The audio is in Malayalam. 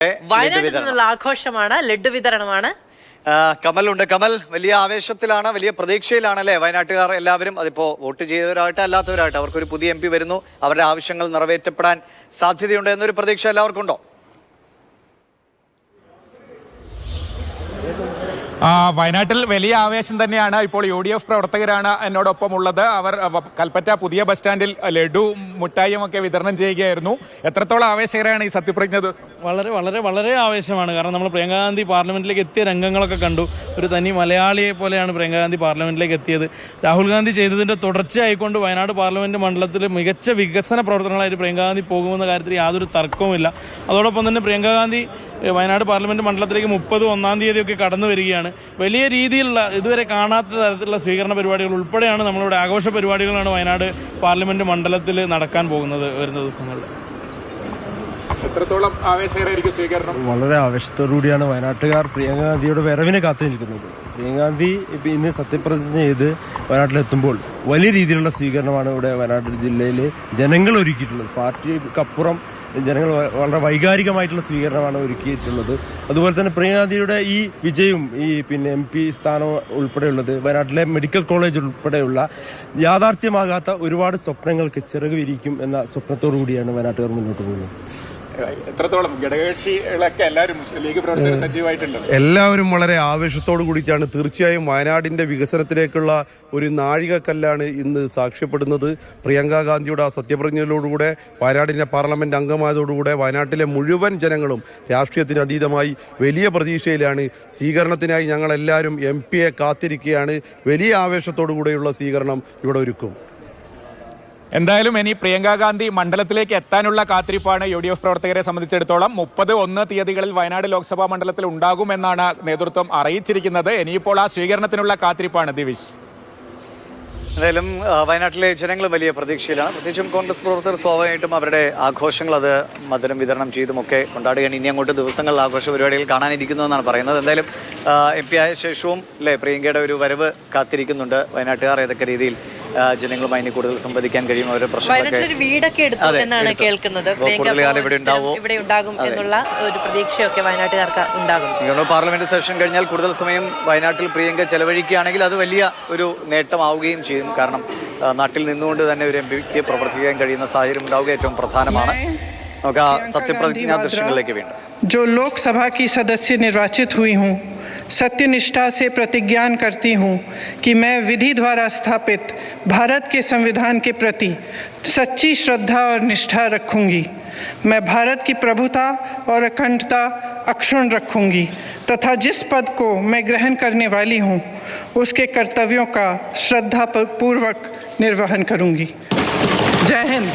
വയനാട്ടിലുള്ള ആഘോഷമാണ്, ലഡ്ഡു വിതരണമാണ്. കമലുണ്ട്. കമൽ വലിയ ആവേശത്തിലാണ്, വലിയ പ്രതീക്ഷയിലാണ് അല്ലേ വയനാട്ടുകാർ എല്ലാവരും? അതിപ്പോ വോട്ട് ചെയ്തവരാകട്ടെ അല്ലാത്തവരാകട്ടെ അവർക്കൊരു പുതിയ MP വരുന്നു, അവരുടെ ആവശ്യങ്ങൾ നിറവേറ്റപ്പെടാൻ സാധ്യതയുണ്ട് എന്നൊരു പ്രതീക്ഷ എല്ലാവർക്കും ഉണ്ടോ? വയനാട്ടിൽ വലിയ ആവേശം തന്നെയാണ്. ഇപ്പോൾ UDF പ്രവർത്തകരാണ് എന്നോടൊപ്പം ഉള്ളത്. അവർ കൽപ്പറ്റ പുതിയ ബസ് സ്റ്റാൻഡിൽ ലഡു മുട്ടായിയും ഒക്കെ വിതരണം ചെയ്യുകയായിരുന്നു. എത്രത്തോളം ആവേശകരമാണ് ഈ സത്യപ്രതിജ്ഞ ദിവസം? വളരെ വളരെ വളരെ ആവേശമാണ്. കാരണം നമ്മൾ പ്രിയങ്ക ഗാന്ധി പാർലമെന്റിലേക്ക് എത്തിയ രംഗങ്ങളൊക്കെ കണ്ടു. ഒരു തനി മലയാളിയെ പോലെയാണ് പ്രിയങ്ക ഗാന്ധി പാർലമെന്റിലേക്ക് എത്തിയത്. രാഹുൽ ഗാന്ധി ചെയ്തതിന്റെ തുടർച്ചയായിക്കൊണ്ട് വയനാട് പാർലമെന്റ് മണ്ഡലത്തിൽ മികച്ച വികസന പ്രവർത്തനങ്ങളായിട്ട് പ്രിയങ്ക ഗാന്ധി പോകുമെന്ന കാര്യത്തിൽ യാതൊരു തർക്കവുമില്ല. അതോടൊപ്പം തന്നെ പ്രിയങ്ക ഗാന്ധി വയനാട് പാർലമെന്റ് മണ്ഡലത്തിലേക്ക് 31-ാം തീയതിയൊക്കെ കടന്നു വരികയാണ്. വലിയ രീതിയിലുള്ള ഇതുവരെ കാണാത്ത തരത്തിലുള്ള സ്വീകരണ പരിപാടികൾ ഉൾപ്പെടെയാണ് നമ്മളുടെ ആഘോഷ പരിപാടികളാണ് വയനാട് പാർലമെന്റ് മണ്ഡലത്തിൽ നടക്കാൻ പോകുന്നത് വരുന്ന ദിവസങ്ങളിൽ. എത്രത്തോളം ആവേശകരമായിരിക്കും സ്വീകരണം? വളരെ ആവേശത്തോടുകൂടിയാണ് വയനാട്ടുകാർ പ്രിയങ്ക ഗാന്ധിയുടെ വരവിനെ കാത്തു നിൽക്കുന്നത്. പ്രിയങ്ക ഗാന്ധി ഇന്ന് സത്യപ്രതിജ്ഞ ചെയ്ത് വയനാട്ടിലെത്തുമ്പോൾ വലിയ രീതിയിലുള്ള സ്വീകരണമാണ് ഇവിടെ വയനാട് ജില്ലയിൽ ജനങ്ങൾ ഒരുക്കിയിട്ടുള്ളത്. പാർട്ടിക്കപ്പുറം ജനങ്ങൾ വളരെ വൈകാരികമായിട്ടുള്ള സ്വീകരണമാണ് ഒരുക്കിയിട്ടുള്ളത്. അതുപോലെ തന്നെ പ്രിയങ്ക ഗാന്ധിയുടെ ഈ വിജയവും ഈ MP സ്ഥാനം ഉൾപ്പെടെയുള്ളത് വയനാട്ടിലെ മെഡിക്കൽ കോളേജ് ഉൾപ്പെടെയുള്ള യാഥാർത്ഥ്യമാകാത്ത ഒരുപാട് സ്വപ്നങ്ങൾക്ക് ചിറക് വിരിക്കും എന്ന സ്വപ്നത്തോടു കൂടിയാണ് വയനാട്ടുകാർ മുന്നോട്ട് പോകുന്നത്. എത്രത്തോളം ഘടകകക്ഷികളൊക്കെ എല്ലാവരും ലീഗ് പ്രവർത്തകർ സജീവമായിട്ടുണ്ട്? എല്ലാവരും വളരെ ആവേശത്തോടു കൂടിയിട്ടാണ്. തീർച്ചയായും വയനാടിന്റെ വികസനത്തിലേക്കുള്ള ഒരു നാഴികക്കല്ലാണ് ഇന്ന് സാക്ഷ്യപ്പെടുന്നത്. പ്രിയങ്ക ഗാന്ധിയുടെ ആ സത്യപ്രതിജ്ഞയിലൂടെ വയനാടിന്റെ പാർലമെന്റ് അംഗമായതോടുകൂടെ വയനാട്ടിലെ മുഴുവൻ ജനങ്ങളും രാഷ്ട്രീയത്തിന് അതീതമായി വലിയ പ്രതീക്ഷയിലാണ്. സ്വീകരണത്തിനായി ഞങ്ങൾ എല്ലാവരും MP-യെ കാത്തിരിക്കുകയാണ്. വലിയ ആവേശത്തോടു കൂടെയുള്ള സ്വീകരണം ഇവിടെ ഒരുക്കും. എന്തായാലും ഇനി പ്രിയങ്ക ഗാന്ധി മണ്ഡലത്തിലേക്ക് എത്താനുള്ള കാത്തിരിപ്പാണ് UDF പ്രവർത്തകരെ സംബന്ധിച്ചിടത്തോളം. 30-1 തീയതികളിൽ വയനാട് ലോക്സഭാ മണ്ഡലത്തിൽ ഉണ്ടാകുമെന്നാണ് നേതൃത്വം അറിയിച്ചിരിക്കുന്നത്. ഇനിയിപ്പോൾ ആ സ്വീകരണത്തിനുള്ള കാത്തിരിപ്പാണ്. ദിവിഷ്, എന്തായാലും വയനാട്ടിലെ ജനങ്ങൾ വലിയ പ്രതീക്ഷയിലാണ്. പ്രത്യേകിച്ചും കോൺഗ്രസ് പ്രവർത്തകർ സ്വാഭാവികമായിട്ടും അവരുടെ ആഘോഷങ്ങൾ അത് മധുരം വിതരണം ചെയ്തുമൊക്കെ കൊണ്ടാടുകയാണ്. ഇനി അങ്ങോട്ട് ദിവസങ്ങളിൽ ആഘോഷ പരിപാടികൾ കാണാനിരിക്കുന്നു എന്നാണ് പറയുന്നത്. എന്തായാലും MP ആയ ശേഷവും അല്ലേ പ്രിയങ്കയുടെ ഒരു വരവ് കാത്തിരിക്കുന്നുണ്ട് വയനാട്ടുകാർ. ഏതൊക്കെ രീതിയിൽ ജനങ്ങളുമായി ഇനി കൂടുതൽ സംവദിക്കാൻ കഴിയും, അവരുടെ പ്രശ്നങ്ങളൊക്കെ വീടൊക്കെ എടുത്തു എന്നാണ് കേൾക്കുന്നത്. ഇവിടെ ഉണ്ടാകും എന്നുള്ള ഒരു പ്രതീക്ഷയൊക്കെ വയനാട്ടുകാർക്ക് ഉണ്ടാകും. പാർലമെന്റ് സെഷൻ കഴിഞ്ഞാൽ കൂടുതൽ സമയം വയനാട്ടിൽ പ്രിയങ്ക ചെലവഴിക്കുകയാണെങ്കിൽ അത് വലിയ ഒരു നേട്ടമാവുകയും ചെയ്യും. കാരണം നാട്ടിൽ നിന്നുകൊണ്ട് തന്നെ ഒരു MP-ക്ക് പ്രവർത്തിക്കാൻ കഴിയുന്ന സാഹചര്യം ഉണ്ടാവുക ഏറ്റവും പ്രധാനമാണ്. നമുക്ക് ആ സത്യപ്രതിജ്ഞാ ദൃശ്യങ്ങളിലേക്ക് വീണ്ടും. जो लोकसभा की सदस्य निर्वाचित हुई हूँ, सत्यनिष्ठा से प्रतिज्ञा करती हूँ कि मैं विधि द्वारा स्थापित भारत के संविधान के प्रति सच्ची श्रद्धा और निष्ठा रखूँगी। मैं भारत की प्रभुता और अखंडता अक्षुण्ण रखूँगी तथा जिस पद को मैं ग्रहण करने वाली हूँ उसके कर्तव्यों का श्रद्धापूर्वक निर्वहन करूँगी। जय हिंद।